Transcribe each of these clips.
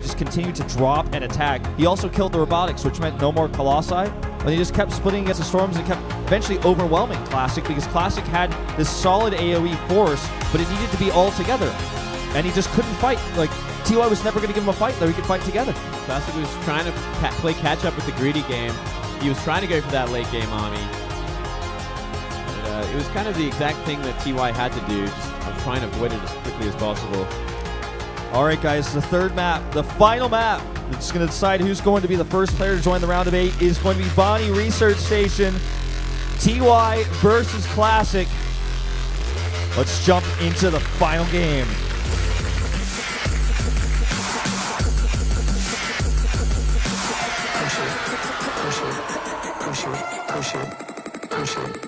just continued to drop and attack. He also killed the robotics, which meant no more Colossi. And he just kept splitting against the Storms and kept eventually overwhelming Classic, because Classic had this solid AoE force, but it needed to be all together. And he just couldn't fight. Like, TY was never going to give him a fight, though he could fight together. Classic was trying to play catch up with the greedy game. He was trying to go for that late game army. But, it was kind of the exact thing that TY had to do, just trying to avoid it as quickly as possible. All right, guys, the third map, the final map. It's going to decide who's going to be the first player to join the round of 8 is going to be Bonnie Research Station. TY versus Classic. Let's jump into the final game. Push it.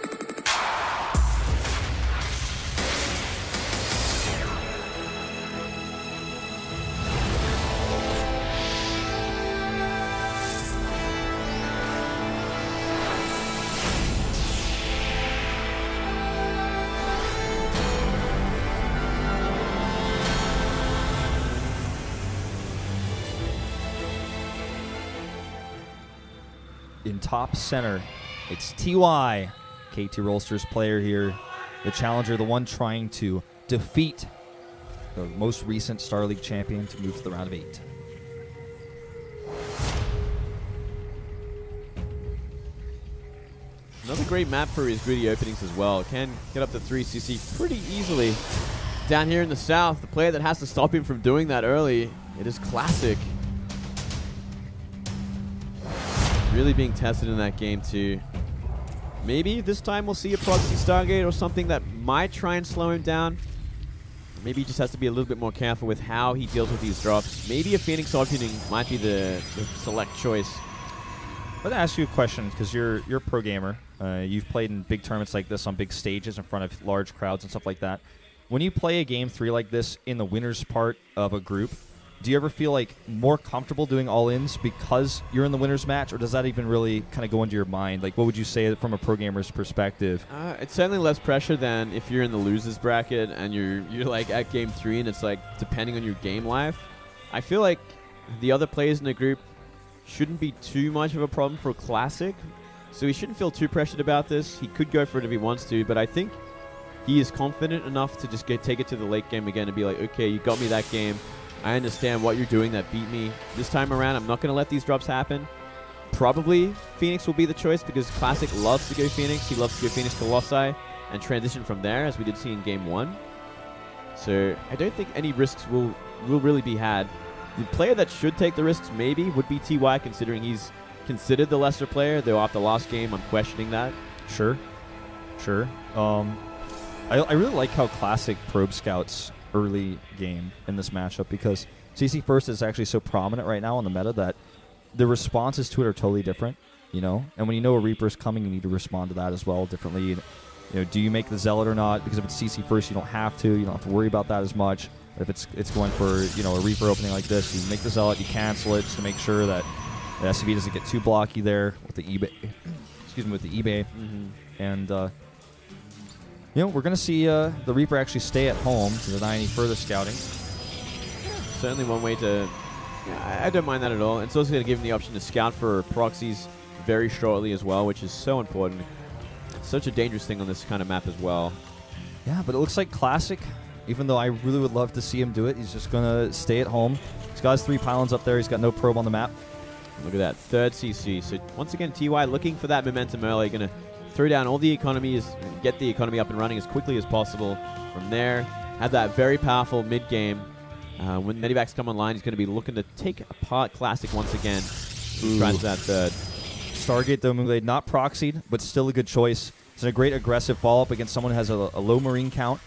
In top center, it's TY, KT Rolsters player here, the challenger, the one trying to defeat the most recent Star League champion to move to the round of 8. Another great map for his greedy openings as well. Can get up to 3 CC pretty easily. Down here in the south, the player that has to stop him from doing that early, it is Classic. Really being tested in that game too. Maybe this time we'll see a proxy Stargate or something that might try and slow him down. Maybe he just has to be a little bit more careful with how he deals with these drops. Maybe a Phoenix opening might be the select choice. Let me ask you a question, because you're a pro gamer. You've played in big tournaments like this on big stages in front of large crowds and stuff like that. When you play a game 3 like this in the winner's part of a group, do you ever feel like more comfortable doing all-ins because you're in the winner's match, or does that even really kind of go into your mind? Like, what would you say from a pro gamer's perspective? It's certainly less pressure than if you're in the losers bracket and you're like at game 3 and it's like depending on your game life. I feel like the other players in the group shouldn't be too much of a problem for Classic, so he shouldn't feel too pressured about this. He could go for it if he wants to, but I think he is confident enough to just take it to the late game again and be like, okay, you got me that game. I understand what you're doing that beat me. This time around, I'm not going to let these drops happen. Probably Phoenix will be the choice because Classic loves to go Phoenix. He loves to go Phoenix Colossi and transition from there, as we did see in Game 1. So I don't think any risks will really be had. The player that should take the risks maybe would be TY, considering he's considered the lesser player, though after last game I'm questioning that. Sure. I really like how Classic probe scouts early game in this matchup, because CC first is actually so prominent right now in the meta that the responses to it are totally different, you know? And when you know a Reaper is coming, you need to respond to that as well differently. You know, do you make the Zealot or not? Because if it's CC first, you don't have to. You don't have to worry about that as much. But if it's going for, you know, a Reaper opening like this, you make the Zealot, you cancel it just to make sure that the SCV doesn't get too blocky there with the eBay. Excuse me, with the eBay. And you know, we're going to see the Reaper actually stay at home to deny any further scouting. Certainly one way to... Yeah, I don't mind that at all. It's also going to give him the option to scout for proxies very shortly as well, which is so important. It's such a dangerous thing on this kind of map as well. Yeah, but it looks like Classic, even though I really would love to see him do it, he's just going to stay at home. He's got his 3 pylons up there. He's got no probe on the map. Look at that, 3rd CC. So once again, TY looking for that momentum early, going to throw down all the economies, get the economy up and running as quickly as possible. From there, have that very powerful mid-game. When Medivacs come online, he's going to be looking to take apart Classic once again. Tries that 3rd. Stargate, though, Moonglade, not proxied, but still a good choice. It's a great aggressive follow-up against someone who has a low Marine count.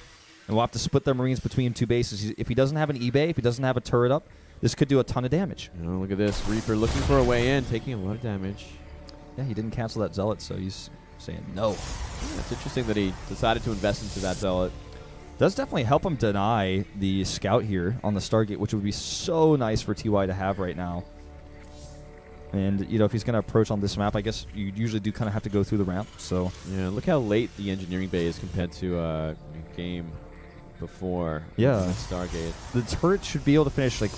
And we'll have to split their Marines between 2 bases. If he doesn't have an eBay, if he doesn't have a turret up, this could do a ton of damage. Oh, look at this. Reaper looking for a way in, taking a lot of damage. Yeah, he didn't cancel that Zealot, so he's saying no. Yeah, it's interesting that he decided to invest into that Zealot. Does definitely help him deny the Scout here on the Stargate, which would be so nice for TY to have right now. And, you know, if he's going to approach on this map, I guess you usually do kind of have to go through the ramp. So yeah, look how late the engineering bay is compared to game before. Yeah. Stargate. The turret should be able to finish like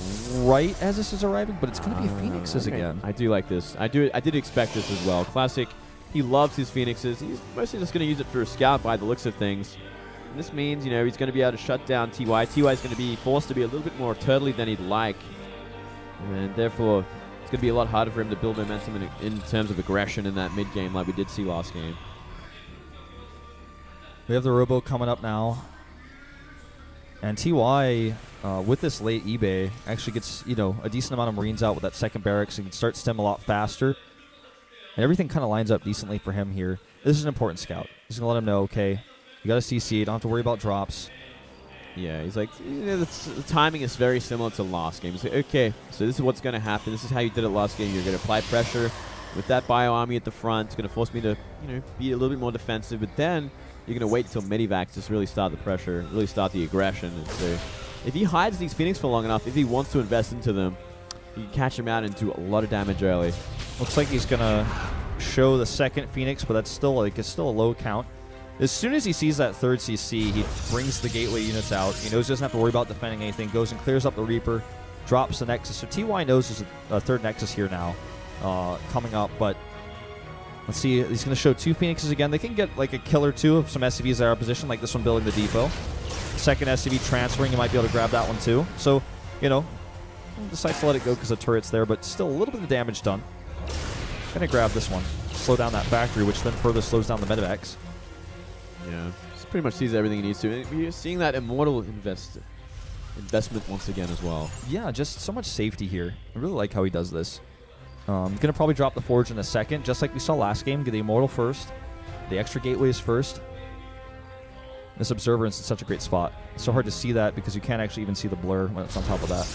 right as this is arriving, but it's going to be Phoenixes Okay. again. I do like this. I did expect this as well. Classic, he loves his Phoenixes. He's mostly just going to use it for a scout by the looks of things. And this means, you know, he's going to be able to shut down TY. TY is going to be forced to be a little bit more turtley than he'd like. And therefore, it's going to be a lot harder for him to build momentum in terms of aggression in that mid game like we did see last game. We have the Robo coming up now. And TY, with this late eBay, actually gets, you know, a decent amount of Marines out with that second barracks. So he can start stem a lot faster. And everything kind of lines up decently for him here. This is an important scout. He's going to let him know, okay, you got a CC, you don't have to worry about drops. Yeah, he's like, you know, the timing is very similar to last game. He's like, okay, so this is what's going to happen. This is how you did it last game. You're going to apply pressure with that bio army at the front. It's going to force me to, you know, be a little bit more defensive. But then you're going to wait until medivacs to really start the pressure, really start the aggression. And so if he hides these Phoenix for long enough, if he wants to invest into them, he can catch him out and do a lot of damage early. Looks like he's going to show the second Phoenix, but that's still like it's still a low count. As soon as he sees that third CC, he brings the gateway units out. He knows he doesn't have to worry about defending anything. Goes and clears up the Reaper, drops the Nexus. So TY knows there's a third Nexus here now coming up. But let's see. He's going to show two Phoenixes again. They can get like a kill or two of some SCVs that are in position, like this one building the depot. Second SCV transferring, you might be able to grab that one too. So, you know, decides to let it go because the turret's there, but still a little bit of damage done. Going to grab this one. Slow down that factory, which then further slows down the medevacs. Yeah, just pretty much sees everything he needs to. And you're seeing that Immortal investment once again as well. Yeah, just so much safety here. I really like how he does this. Going to probably drop the Forge in a second, just like we saw last game. Get the Immortal first. The extra gateways first. This Observer is in such a great spot. It's so hard to see that because you can't actually even see the blur when it's on top of that.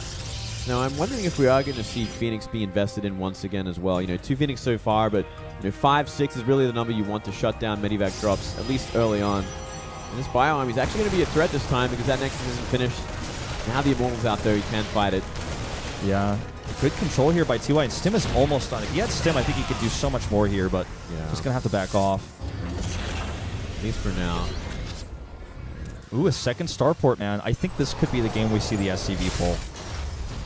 Now, I'm wondering if we are going to see Phoenix be invested in once again as well. You know, 2 Phoenix so far, but you know, 5, 6 is really the number you want to shut down medivac drops, at least early on. And this bio army is actually going to be a threat this time because that Nexus isn't finished. Now the Immortal's out there, he can fight it. Yeah, good control here by TY, and Stim is almost done. If he had Stim, I think he could do so much more here, but yeah, just going to have to back off. At least for now. Ooh, a second starport, man. I think this could be the game we see the SCV pull.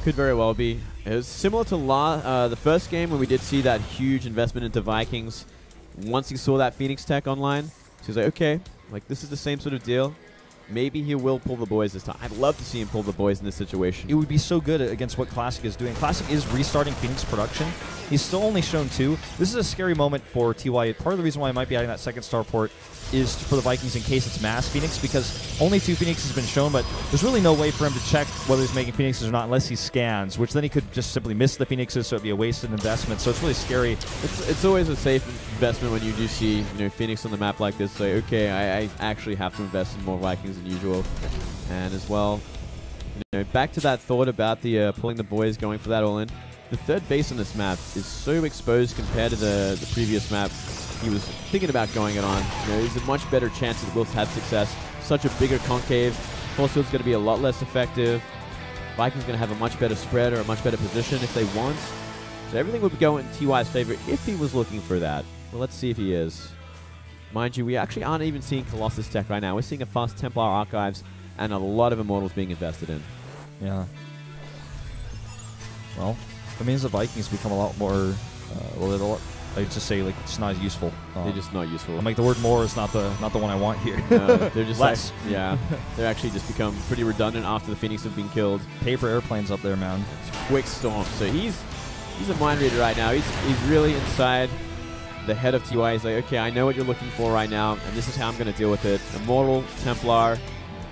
Could very well be. It was similar to the first game when we did see that huge investment into Vikings. Once he saw that Phoenix tech online, so he's like, okay, like this is the same sort of deal. Maybe he will pull the boys this time. I'd love to see him pull the boys in this situation. It would be so good against what Classic is doing. Classic is restarting Phoenix production. He's still only shown 2. This is a scary moment for TY. Part of the reason why I might be adding that second starport is for the Vikings in case it's mass Phoenix, because only 2 Phoenixes have been shown, but there's really no way for him to check whether he's making Phoenixes or not unless he scans, which then he could just simply miss the Phoenixes, so it'd be a wasted investment. So it's really scary. It's always a safe investment when you do see, you know, Phoenix on the map like this. Say, okay, I actually have to invest in more Vikings than usual. And as well, you know, back to that thought about the pulling the boys, going for that all-in. The third base on this map is so exposed compared to the previous map. He was thinking about going it on. You know, there's a much better chance that we'll have success. Such a bigger concave. Force field's going to be a lot less effective. Vikings going to have a much better spread or a much better position if they want. So everything would go in TY's favor if he was looking for that. Well, let's see if he is. Mind you, we actually aren't even seeing Colossus tech right now. We're seeing a fast Templar Archives and a lot of Immortals being invested in. Yeah. Well, that means the Vikings become a lot more, I just say, like, it's not as useful. They're just not useful. I'm like, the word more is not the one I want here. No, they're just less. Like, yeah, they're actually just become pretty redundant after the Phoenix have been killed. Paper airplanes up there, man. Quick Storm. So he's a mind reader right now. He's really inside the head of TY. He's like, okay, I know what you're looking for right now, and this is how I'm going to deal with it. Immortal, Templar,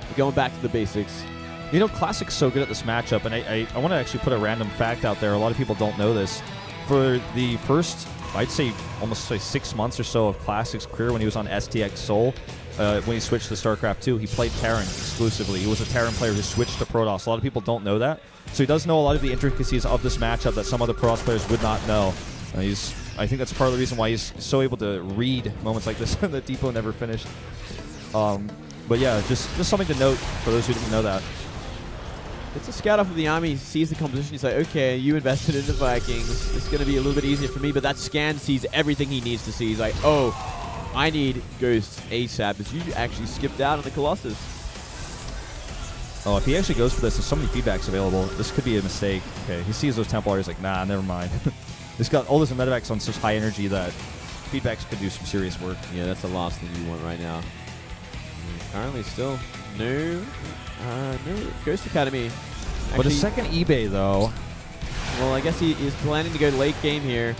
we're going back to the basics. You know, Classic's so good at this matchup, and I want to actually put a random fact out there. A lot of people don't know this. For the first, I'd say almost 6 months or so of Classic's career when he was on STX Seoul, when he switched to Starcraft 2, he played Terran exclusively. He was a Terran player who switched to Protoss. A lot of people don't know that. So he does know a lot of the intricacies of this matchup that some other Protoss players would not know. I think that's part of the reason why he's so able to read moments like this that Depot never finished. But yeah, just something to note for those who didn't know that. It's a scout off of the army. He sees the composition. He's like, okay, you invested in the Vikings. It's going to be a little bit easier for me. But that scan sees everything he needs to see. He's like, oh, I need Ghosts ASAP. As you actually skipped out on the Colossus. Oh, if he actually goes for this, there's so many feedbacks available. This could be a mistake. Okay, he sees those Templars, like, nah, never mind. He's got all those medevacs on such high energy that feedbacks could do some serious work. Yeah, that's the last thing you want right now. Currently still no Ghost Academy. Actually, But a second eBay, though. well, I guess he is planning to go late game here.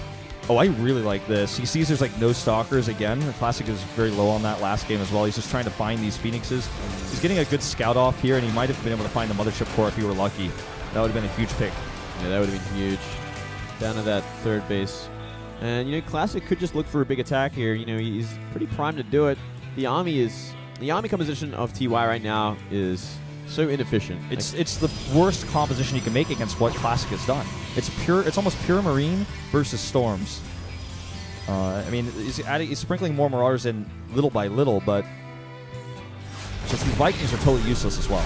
Oh, I really like this. He sees there's like no stalkers again. The Classic is very low on that last game as well. He's just trying to find these Phoenixes. He's getting a good scout off here, and he might have been able to find the Mothership Core if he were lucky. That would have been a huge pick. Yeah, that would have been huge. Down to that third base. And, you know, Classic could just look for a big attack here. You know, he's pretty primed to do it. The army composition of TY right now is so inefficient. It's the worst composition you can make against what Classic has done. It's almost pure Marine versus Storms. I mean, he's sprinkling more Marauders in little by little, but just the Vikings are totally useless as well.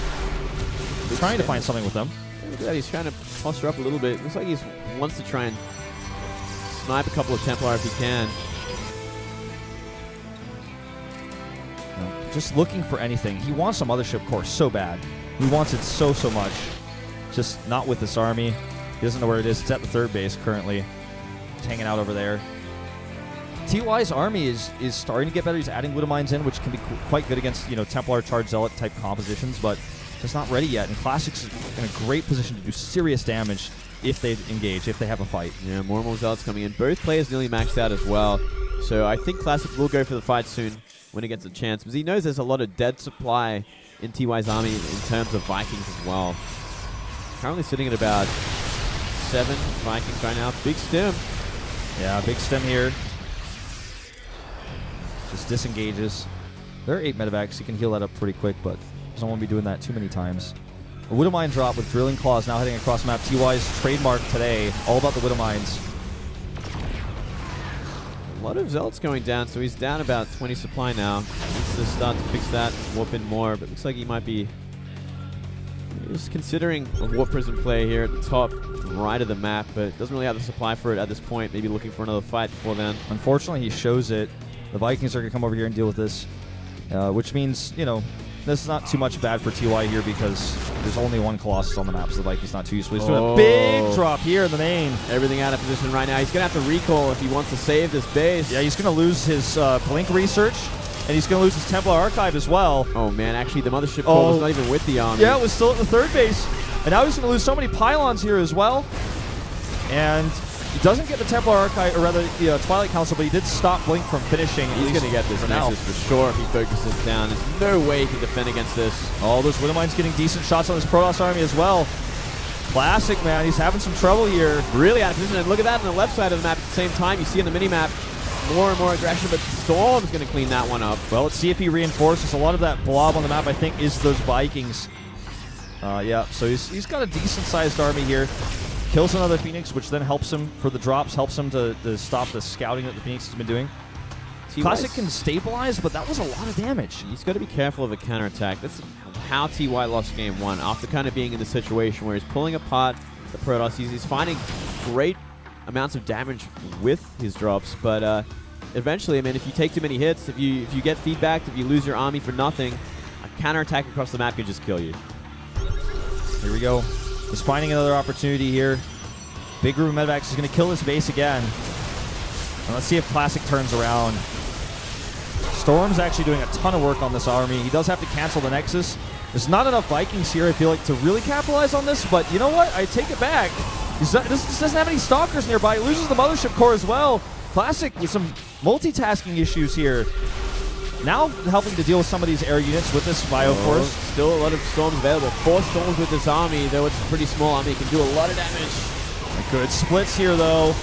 He's trying to find something with them. Look at that, he's trying to posture up a little bit. Looks like he wants to try and snipe a couple of Templar if he can. Just looking for anything. He wants some Mothership Core so bad. He wants it so much. Just not with this army. He doesn't know where it is. It's at the third base currently. It's hanging out over there. TY's army is starting to get better. He's adding Widowmines in, which can be quite good against, you know, Templar, Charge Zealot type compositions, but just not ready yet. And Classic's in a great position to do serious damage if they engage, if they have a fight. Yeah, more and more Zealots coming in. Both players nearly maxed out as well. So I think Classic will go for the fight soon when he gets a chance, because he knows there's a lot of dead supply in TY's army in terms of Vikings as well. Currently sitting at about 7 Vikings right now. Big stem. Yeah, big stem here. Just disengages. There are 8 medevacs. He can heal that up pretty quick, but doesn't want to be doing that too many times. A Widowmine drop with Drilling Claws now heading across the map. TY's trademark today. All about the Widowmines. A lot of Zealots going down, so he's down about 20 supply now. Needs to start to fix that, warp in more, but looks like he might be just considering a Warp Prism play here at the top right of the map, but doesn't really have the supply for it at this point. Maybe looking for another fight before then. Unfortunately, he shows it. The Vikings are going to come over here and deal with this, which means, you know, this is not too much bad for TY here because there's only one Colossus on the map, so the Vikings not too useful. He's doing a big drop here in the main. Everything out of position right now. He's going to have to recall if he wants to save this base. Yeah, he's going to lose his Blink Research, and he's going to lose his Templar Archive as well. Oh, man, actually, the Mothership Core was not even with the army. Yeah, it was still at the third base. And now he's going to lose so many pylons here as well. And he doesn't get the Templar Archive, or rather the Twilight Council, but he did stop Blink from finishing. He's going to get this Nexus for sure if he focuses down. There's no way he can defend against this. All those Widowmines getting decent shots on this Protoss army as well. Classic, man. He's having some trouble here. Really out of position. And look at that on the left side of the map at the same time. You see in the mini-map more and more aggression, but Storm's going to clean that one up. Well, let's see if he reinforces. A lot of that blob on the map, I think, is those Vikings. Yeah, so he's got a decent-sized army here. Kills another Phoenix, which then helps him for the drops, helps him to stop the scouting that the Phoenix has been doing. Classic can stabilize, but that was a lot of damage. He's got to be careful of a counterattack. That's how TY lost game 1, after kind of being in the situation where he's pulling apart the Protoss. He's finding great amounts of damage with his drops, but eventually, I mean, if you take too many hits, if you get feedback, if you lose your army for nothing, a counterattack across the map can just kill you. Here we go. He's finding another opportunity here. Big group of medevacs is going to kill this base again. And let's see if Classic turns around. Storm's actually doing a ton of work on this army. He does have to cancel the Nexus. There's not enough Vikings here, I feel like, to really capitalize on this, but you know what? I take it back. This doesn't have any Stalkers nearby. He loses the Mothership Core as well. Classic with some multitasking issues here. Now helping to deal with some of these air units with this Bio Force. Still a lot of Storms available. 4 Storms with this army, though it's a pretty small army. It can do a lot of damage. Good splits here, though.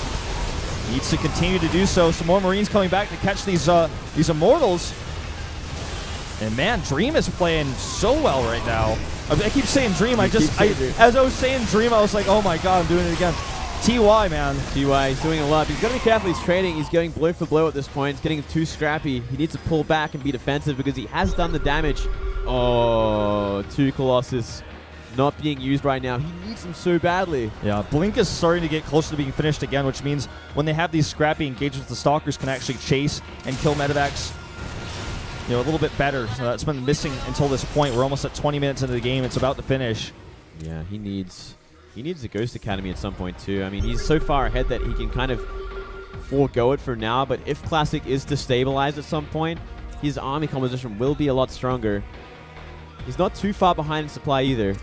Needs to continue to do so. Some more Marines coming back to catch these Immortals. And man, Dream is playing so well right now. I keep saying Dream. As I was saying Dream, I was like, oh my god, I'm doing it again. TY, man. TY, he's doing a lot. He's got to be careful. He's trading. He's going blow for blow at this point. He's getting too scrappy. He needs to pull back and be defensive because he has done the damage. Oh, 2 Colossus not being used right now. He needs them so badly. Yeah, Blink is starting to get closer to being finished again, which means when they have these scrappy engagements, the Stalkers can actually chase and kill medevacs. a little bit better. So that's been missing until this point. We're almost at 20 minutes into the game. It's about to finish. Yeah, he needs the Ghost Academy at some point too. I mean, he's so far ahead that he can kind of forego it for now, but if Classic is to stabilize at some point, his army composition will be a lot stronger. He's not too far behind in supply either.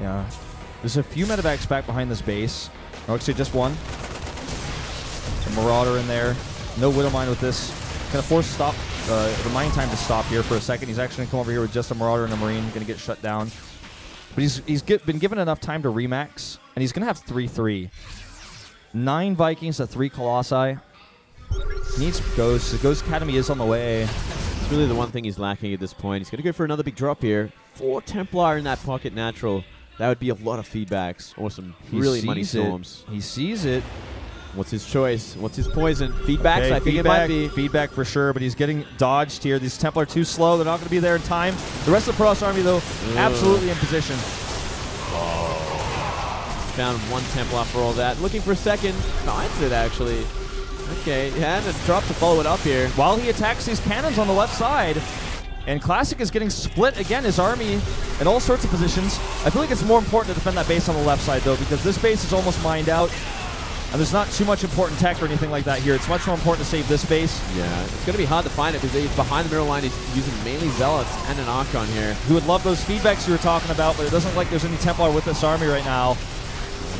Yeah. There's a few medevacs back behind this base. Oh, actually, just one. A Marauder in there. No Widowmine with this. Gonna force stop the mine time to stop here for a second. He's actually gonna come over here with just a Marauder and a Marine. Gonna get shut down. But he's been given enough time to remax, and he's gonna have 3-3. 9 Vikings to 3 Colossi. He needs Ghosts. The Ghost Academy is on the way. It's really the one thing he's lacking at this point. He's gonna go for another big drop here. 4 Templar in that pocket natural. That would be a lot of feedbacks or some really money storms. He sees it. What's his choice? What's his poison? Feedbacks? Okay, I think it might be. Feedback for sure, but he's getting dodged here. These Templar are too slow. They're not going to be there in time. The rest of the Protoss army, though, absolutely in position. Found 1 Templar for all that. Looking for a second. Finds it, actually. Okay, and a drop to follow it up here. While he attacks these cannons on the left side, and Classic is getting split again, his army in all sorts of positions. I feel like it's more important to defend that base on the left side, though, because this base is almost mined out. And there's not too much important tech or anything like that here. It's much more important to save this base. Yeah, it's going to be hard to find it because he's behind the middle line. He's using mainly Zealots and an Archon here. Who would love those feedbacks you were talking about, but it doesn't look like there's any Templar with this army right now.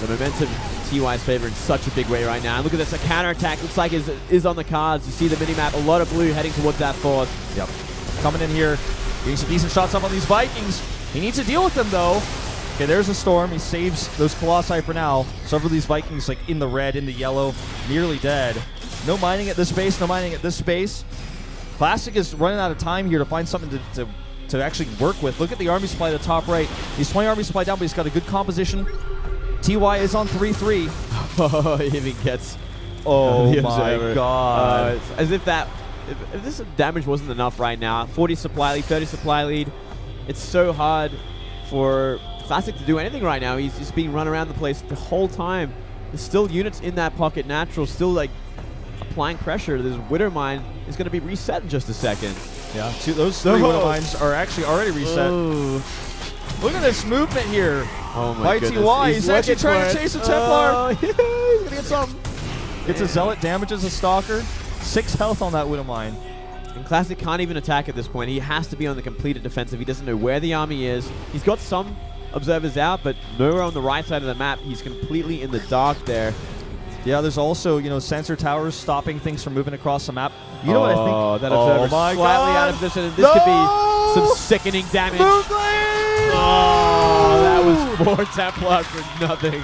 The momentum TY's favor in such a big way right now. And look at this, a counterattack looks like is on the cards. You see the mini-map, a lot of blue heading towards that fort. Yep. Coming in here, getting some decent shots up on these Vikings. He needs to deal with them, though. Okay, there's a storm. He saves those Colossi for now. Several of these Vikings, like, in the red, in the yellow, nearly dead. No mining at this base, no mining at this space. Classic is running out of time here to find something to actually work with. Look at the army supply at the top right. He's 20 army supply down, but he's got a good composition. TY is on 3-3. Oh, he even gets... Oh, my God. As if that... If this damage wasn't enough right now, 40 supply lead, 30 supply lead, it's so hard for Classic to do anything right now. He's just being run around the place the whole time. There's still units in that pocket natural, still like applying pressure. This Widowmine is going to be reset in just a second. Yeah, those 3 Widowmines are actually already reset. Oh. Look at this movement here. Oh my goodness. TY. He's actually trying to chase a Templar. He's going to get some. Gets a Zealot, damages a Stalker. 6 health on that Widowmine. And Classic can't even attack at this point. He has to be on the completed defensive. He doesn't know where the army is. He's got some observers out, but nowhere on the right side of the map. He's completely in the dark there. Yeah, there's also, sensor towers stopping things from moving across the map. You know what I think? Oh, that observer's slightly out of position. And this could be some sickening damage. Oh, that was 4 Templar for nothing.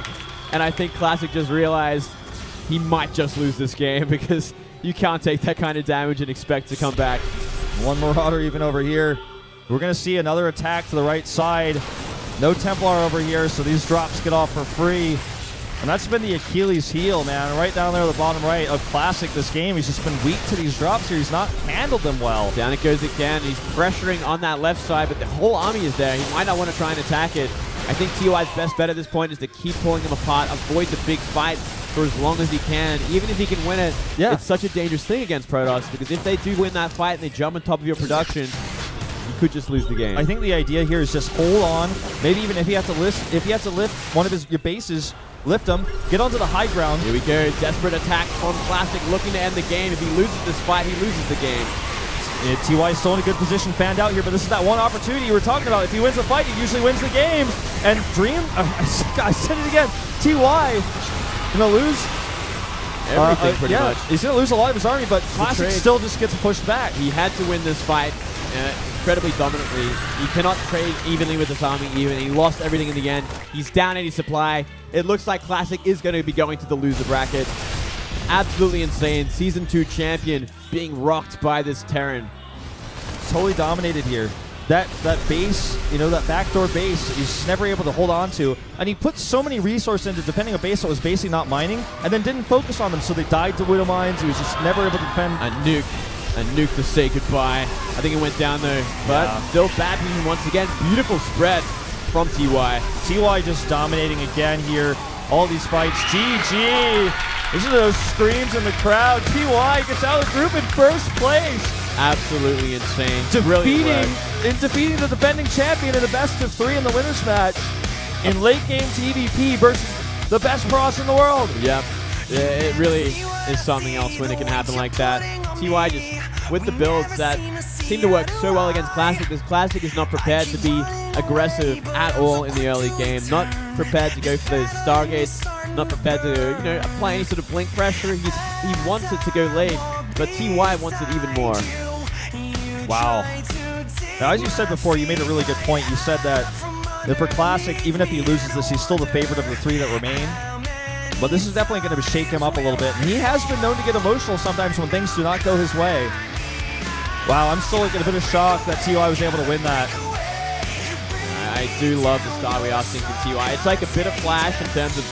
And I think Classic just realized he might just lose this game because you can't take that kind of damage and expect to come back. 1 Marauder even over here. We're going to see another attack to the right side. No Templar over here, so these drops get off for free. And that's been the Achilles heel, man. Right down there at the bottom right of Classic this game. He's just been weak to these drops here. He's not handled them well. Down it goes again. He's pressuring on that left side, but the whole army is there. He might not want to try and attack it. I think TY's best bet at this point is to keep pulling them apart, avoid the big fight for as long as he can. Even if he can win it, it's such a dangerous thing against Protoss, because if they do win that fight and they jump on top of your production, you could just lose the game. I think the idea here is just hold on. Maybe even if he has to lift one of your bases, lift him, get onto the high ground. Here we go. Desperate attack from Classic, looking to end the game. If he loses this fight, he loses the game. Yeah, TY is still in a good position, fanned out here, but this is that one opportunity you were talking about. If he wins the fight, he usually wins the game. And Dream, I said it again, TY gonna lose everything pretty much. He's gonna lose a lot of his army, but Classic still just gets pushed back. He had to win this fight incredibly dominantly. He cannot trade evenly with this army even. He lost everything in the end. He's down 80 supply. It looks like Classic is going to be going to the loser bracket. Absolutely insane. Season 2 champion being rocked by this Terran. Totally dominated here. That base, that backdoor base, he's never able to hold on to. And he put so many resources into defending a base that was basically not mining, and then didn't focus on them, so they died to Widow Mines. He was just never able to defend. A nuke to say goodbye. I think it went down there, but still bad position once again. Beautiful spread from TY. TY just dominating again here. All these fights. GG. Listen to those screams in the crowd. TY gets out of the group in first place. Absolutely insane. Brilliant work. Defeating the defending champion in the best of 3 in the winners match in late game TVP versus the best Pross in the world. Yep. It really is something else when it can happen like that. TY just, with the builds that seem to work so well against Classic, because Classic is not prepared to be aggressive at all in the early game, not prepared to go for those Stargates, not prepared to apply any sort of blink pressure. He wants it to go late, but TY wants it even more. Wow. Now, as you said before, you made a really good point. You said that for Classic, even if he loses this, he's still the favorite of the 3 that remain. But this is definitely going to shake him up a little bit. And he has been known to get emotional sometimes when things do not go his way. Wow, I'm still getting a bit of shock that TY was able to win that. I do love the style we are seeing from TY. It's like a bit of Flash in terms of